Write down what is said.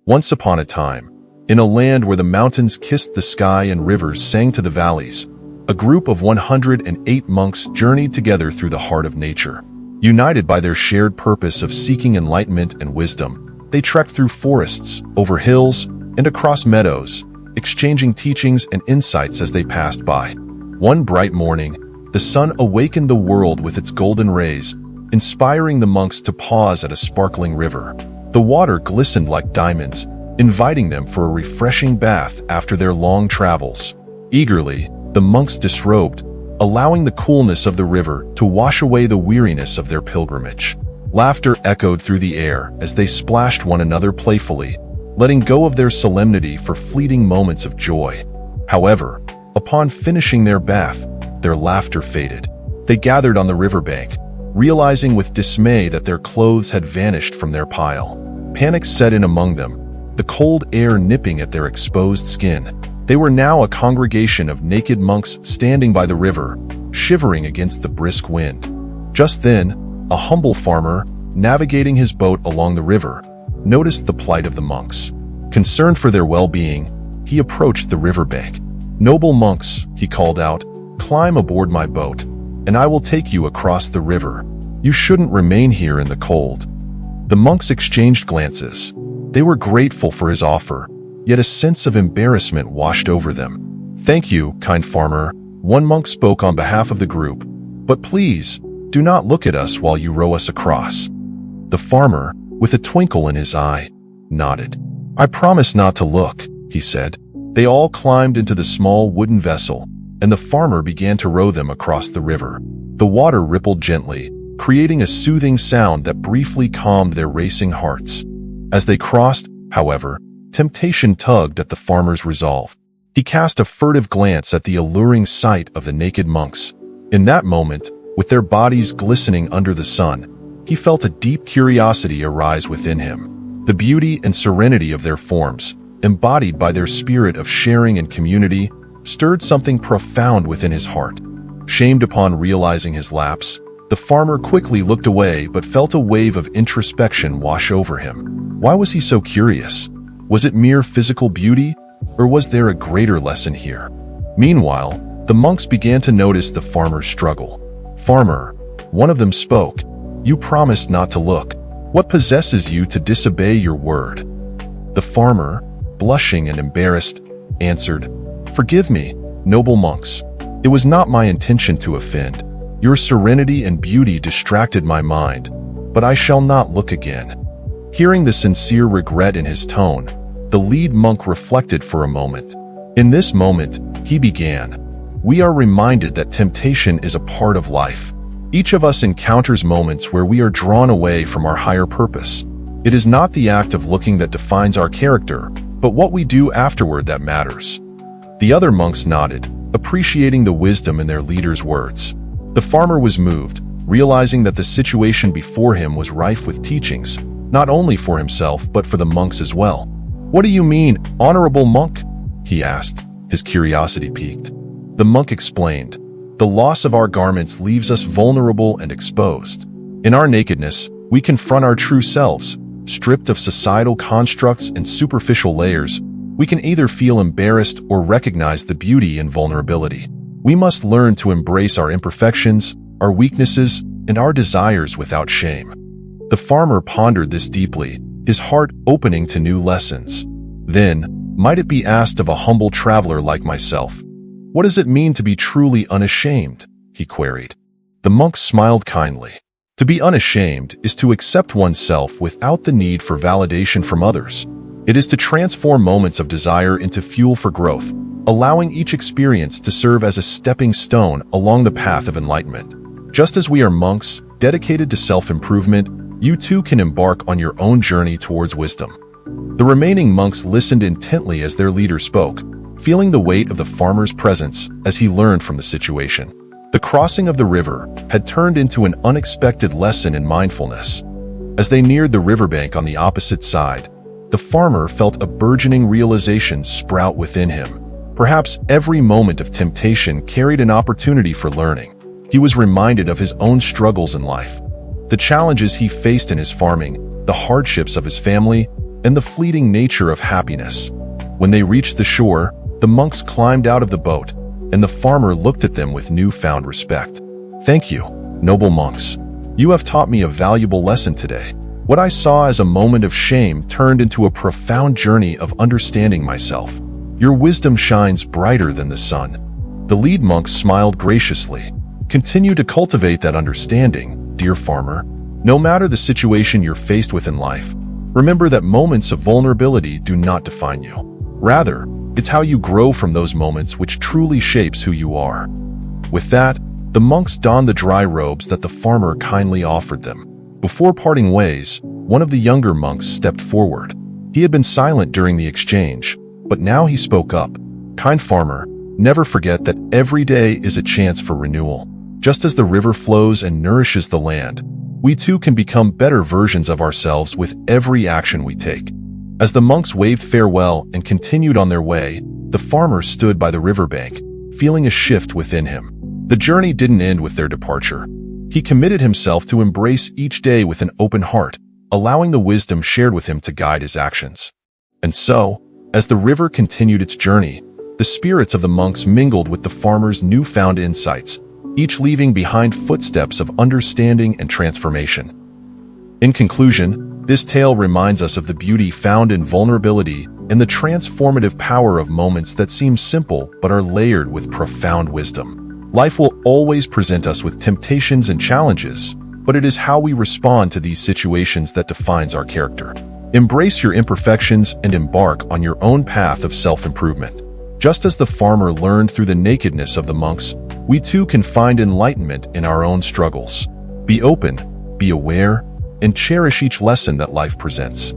Once upon a time, in a land where the mountains kissed the sky and rivers sang to the valleys, a group of 108 monks journeyed together through the heart of nature. United by their shared purpose of seeking enlightenment and wisdom, they trekked through forests, over hills, and across meadows, exchanging teachings and insights as they passed by. One bright morning, the sun awakened the world with its golden rays, inspiring the monks to pause at a sparkling river. The water glistened like diamonds, inviting them for a refreshing bath after their long travels. Eagerly, the monks disrobed, allowing the coolness of the river to wash away the weariness of their pilgrimage. Laughter echoed through the air as they splashed one another playfully, letting go of their solemnity for fleeting moments of joy. However, upon finishing their bath, their laughter faded. They gathered on the riverbank, realizing with dismay that their clothes had vanished from their pile. Panic set in among them, the cold air nipping at their exposed skin. They were now a congregation of naked monks standing by the river, shivering against the brisk wind. Just then, a humble farmer, navigating his boat along the river, noticed the plight of the monks. Concerned for their well-being, he approached the riverbank. "Noble monks," he called out, "climb aboard my boat, and I will take you across the river. You shouldn't remain here in the cold." The monks exchanged glances. They were grateful for his offer, yet a sense of embarrassment washed over them. "Thank you, kind farmer," one monk spoke on behalf of the group, "but please, do not look at us while you row us across." The farmer, with a twinkle in his eye, nodded. "I promise not to look," he said. They all climbed into the small wooden vessel, and the farmer began to row them across the river. The water rippled gently, creating a soothing sound that briefly calmed their racing hearts. As they crossed, however, temptation tugged at the farmer's resolve. He cast a furtive glance at the alluring sight of the naked monks. In that moment, with their bodies glistening under the sun, he felt a deep curiosity arise within him. The beauty and serenity of their forms, embodied by their spirit of sharing and community, stirred something profound within his heart. Shamed upon realizing his lapse, the farmer quickly looked away but felt a wave of introspection wash over him. Why was he so curious? Was it mere physical beauty, or was there a greater lesson here? Meanwhile, the monks began to notice the farmer's struggle. "Farmer," one of them spoke, "you promised not to look. What possesses you to disobey your word?" The farmer, blushing and embarrassed, answered, "Forgive me, noble monks. It was not my intention to offend. Your serenity and beauty distracted my mind, but I shall not look again." Hearing the sincere regret in his tone, the lead monk reflected for a moment. In this moment, he began, "We are reminded that temptation is a part of life. Each of us encounters moments where we are drawn away from our higher purpose. It is not the act of looking that defines our character, but what we do afterward that matters." The other monks nodded, appreciating the wisdom in their leader's words. The farmer was moved, realizing that the situation before him was rife with teachings, not only for himself but for the monks as well. "What do you mean, honorable monk?" he asked, his curiosity piqued. The monk explained, "The loss of our garments leaves us vulnerable and exposed. In our nakedness, we confront our true selves. Stripped of societal constructs and superficial layers, we can either feel embarrassed or recognize the beauty in vulnerability. We must learn to embrace our imperfections, our weaknesses, and our desires without shame." The farmer pondered this deeply, his heart opening to new lessons. Then, might it be asked of a humble traveler like myself, "What does it mean to be truly unashamed?" he queried. The monk smiled kindly. To be unashamed is to accept oneself without the need for validation from others. It is to transform moments of desire into fuel for growth, allowing each experience to serve as a stepping stone along the path of enlightenment. Just as we are monks dedicated to self-improvement, you too can embark on your own journey towards wisdom. The remaining monks listened intently as their leader spoke, feeling the weight of the farmer's presence as he learned from the situation. The crossing of the river had turned into an unexpected lesson in mindfulness. As they neared the riverbank on the opposite side, the farmer felt a burgeoning realization sprout within him. Perhaps every moment of temptation carried an opportunity for learning. He was reminded of his own struggles in life, the challenges he faced in his farming, the hardships of his family, and the fleeting nature of happiness. When they reached the shore, the monks climbed out of the boat, and the farmer looked at them with newfound respect. "Thank you, noble monks. You have taught me a valuable lesson today. What I saw as a moment of shame turned into a profound journey of understanding myself. Your wisdom shines brighter than the sun." The lead monk smiled graciously. "Continue to cultivate that understanding, dear farmer. No matter the situation you're faced with in life, remember that moments of vulnerability do not define you. Rather, it's how you grow from those moments which truly shapes who you are." With that, the monks donned the dry robes that the farmer kindly offered them. Before parting ways, one of the younger monks stepped forward. He had been silent during the exchange, but now he spoke up. "Kind farmer, never forget that every day is a chance for renewal. Just as the river flows and nourishes the land, we too can become better versions of ourselves with every action we take." As the monks waved farewell and continued on their way, the farmer stood by the riverbank, feeling a shift within him. The journey didn't end with their departure. He committed himself to embrace each day with an open heart, allowing the wisdom shared with him to guide his actions. And so, as the river continued its journey, the spirits of the monks mingled with the farmer's newfound insights, each leaving behind footsteps of understanding and transformation. In conclusion, this tale reminds us of the beauty found in vulnerability and the transformative power of moments that seem simple but are layered with profound wisdom. Life will always present us with temptations and challenges, but it is how we respond to these situations that defines our character. Embrace your imperfections and embark on your own path of self-improvement. Just as the farmer learned through the nakedness of the monks, we too can find enlightenment in our own struggles. Be open, be aware, and cherish each lesson that life presents.